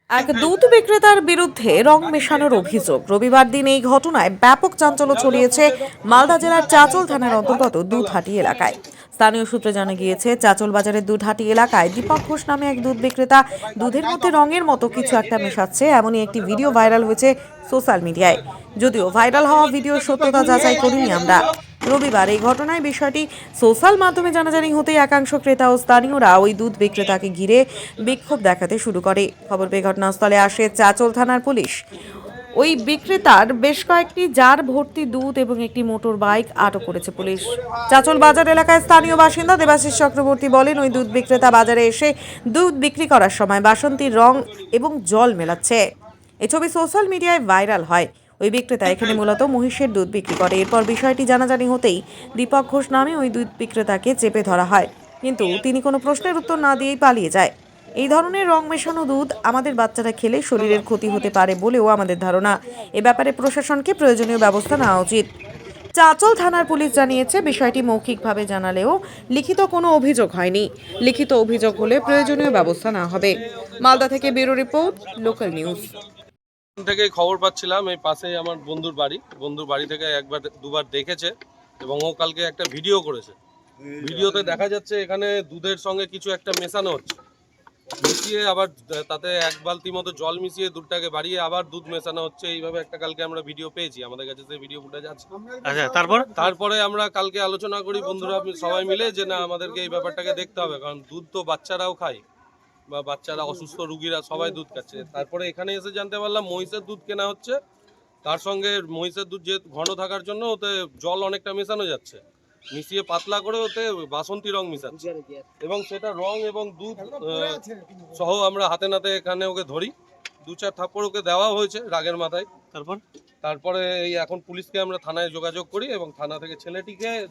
এক দুধ বিক্রেতার বিরুদ্ধে রং মেশানোর অভিযোগ। রবিবার দিন এই ঘটনায় ব্যাপক চাঞ্চল্য ছড়িয়েছে মালদা জেলার চাঁচল থানার অন্তর্গত দুধহাটি এলাকায়। স্থানীয় সূত্রে জানা গিয়েছে, চাঁচল বাজারের দুধহাটি এলাকায় দীপক ঘোষ নামে এক দুধ বিক্রেতা দুধের মধ্যে রঙের মতো কিছু একটা মেশাচ্ছে, এমনই একটি ভিডিও ভাইরাল হয়েছে সোশ্যাল মিডিয়ায়। যদিও ভাইরাল হওয়া ভিডিওর সত্যতা যাচাই করিনি আমরা। রবিবার এই ঘটনায় বিষয়টি সোশ্যাল মাধ্যমে জানাজানি হতেই একাংশ ক্রেতা ও স্থানীয়রা ওই দুধ বিক্রেতাকে ঘিরে বিক্ষোভ দেখাতে শুরু করে। খবর পেয়ে ঘটনাস্থলে আসে চাঁচল থানার পুলিশ। ওই বিক্রেতার বেশ কয়েকটি জার ভর্তি দুধ এবং একটি মোটর বাইক আটক করেছে পুলিশ। চাঁচল বাজার এলাকায় স্থানীয় বাসিন্দা দেবাশিস চক্রবর্তী বলেন, ওই দুধ বিক্রেতা বাজারে এসে দুধ বিক্রি করার সময় বাসন্তীর রং এবং জল মেলাচ্ছে। এই ছবি সোশ্যাল মিডিয়ায় ভাইরাল হয়। ওই বিক্রেতা এখানে মূলত মহিষের দুধ বিক্রি করে। এরপর বিষয়টি জানাজানি হতেই দীপক ঘোষ নামে ওই দুধ বিক্রেতাকে চেপে ধরা হয়, কিন্তু তিনি কোনো প্রশ্নের উত্তর না দিয়েই পালিয়ে যায়। এই ধরনের রং মেশানো দুধ আমাদের বাচ্চারা খেলে শরীরের ক্ষতি হতে পারে বলেও আমাদের ধারণা। এ ব্যাপারে প্রশাসনকে প্রয়োজনীয় ব্যবস্থা নেওয়া উচিত। চাঁচল থানার পুলিশ জানিয়েছে, বিষয়টি মৌখিকভাবে জানালেও লিখিত কোনো অভিযোগ হয়নি। লিখিত অভিযোগ হলে প্রয়োজনীয় ব্যবস্থা নেওয়া হবে। মালদা থেকে ব্যুরো রিপোর্ট, লোকাল নিউজ। থেকে খবর পাচ্ছিলাম, এই পাশেই আমার বন্ধুর বাড়ি থেকে একবার দুবার দেখেছে এবং ও কালকে একটা ভিডিও করেছে। ভিডিওতে দেখা যাচ্ছে এখানে দুধের সঙ্গে কিছু একটা মেশানো হচ্ছে, মিশিয়ে আবার তাতে এক বালতি মতো জল মিশিয়ে দুধটাকে বাড়িয়ে আবার দুধ মেশানো হচ্ছে। এইভাবে একটা কালকে আমরা ভিডিও পেয়েছি, আমাদের কাছে সেই ভিডিও ফুটেজ আছে। আচ্ছা, তারপরে আমরা কালকে আলোচনা করি বন্ধুরা সবাই মিলে যে না, আমাদেরকে এই ব্যাপারটাকে দেখতে হবে, কারণ দুধ তো বাচ্চারাও খায় বা বাচ্চারা, অসুস্থ রুগীরা সবাই দুধ খাচ্ছে। তারপরে এখানে এসে জানতে পারলাম মহিষের দুধ কেনা হচ্ছে, তার সঙ্গে মহিষের দুধ যে ঘন থাকার জন্য ওতে জল অনেকটা মেশানো যাচ্ছে, মিশিয়ে পাতলা করে ওতে বাসন্তী রং মিশাচ্ছে এবং সেটা রং এবং দুধ সহ আমরা হাতে নাতে এখানে ওকে ধরি। 2-4 থাপ্পড় ওকে দেওয়া হয়েছে রাগের মাথায়। তারপরে এই এখন পুলিশকে আমরা থানায় যোগাযোগ করি এবং থানা থেকে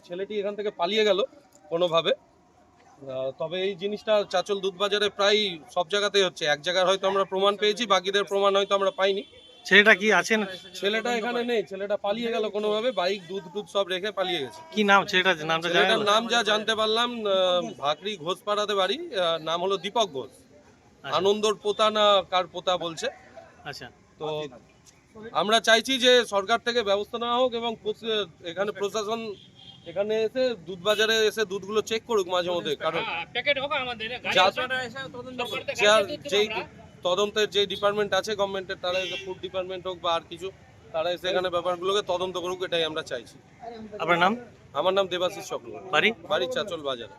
ছেলেটি এখান থেকে পালিয়ে গেল কোনোভাবে। তবে এই জিনিসটা চাঁচল দুধ বাজারে প্রায় সব জায়গাতেই হচ্ছে। এক জায়গায় হয়তো আমরা প্রমাণ পেয়েছি, বাকিদের প্রমাণ হয়তো আমরা পাইনি। ছেলেটা কি আছেন? ছেলেটা এখানে নেই, ছেলেটা পালিয়ে গেল কোনোভাবে, বাইক দুধ সব রেখে পালিয়ে গেছে। কি নাম ছেলেটার? ছেলেটার নাম যা জানতে পারলাম, ভাকরি ঘোষপাড়াতে বাড়ি, নাম হলো দীপক ঘোষ। আনন্দর পোতা না কার পোতা বলছে। আচ্ছা, তো আমরা চাইছি যে সরকার থেকে ব্যবস্থা নেওয়া হোক এবং এখানে প্রশাসন এখানে এসে দুধ বাজারে এসে দুধগুলো চেক করুক মাঝে মধ্যে, কারণ যেই তদন্তের যে ডিপার্টমেন্ট আছে গভর্নমেন্টের, তারা এসে ফুড ডিপার্টমেন্ট হোক বা আর কিছু, তারা এসে এখানে ব্যাপারগুলোকে তদন্ত করুক, এটাই আমরা চাইছি। আপনার নাম? আমার নাম দেবাশিস চক্রবর্তী, বাড়ি চাঁচল বাজারে।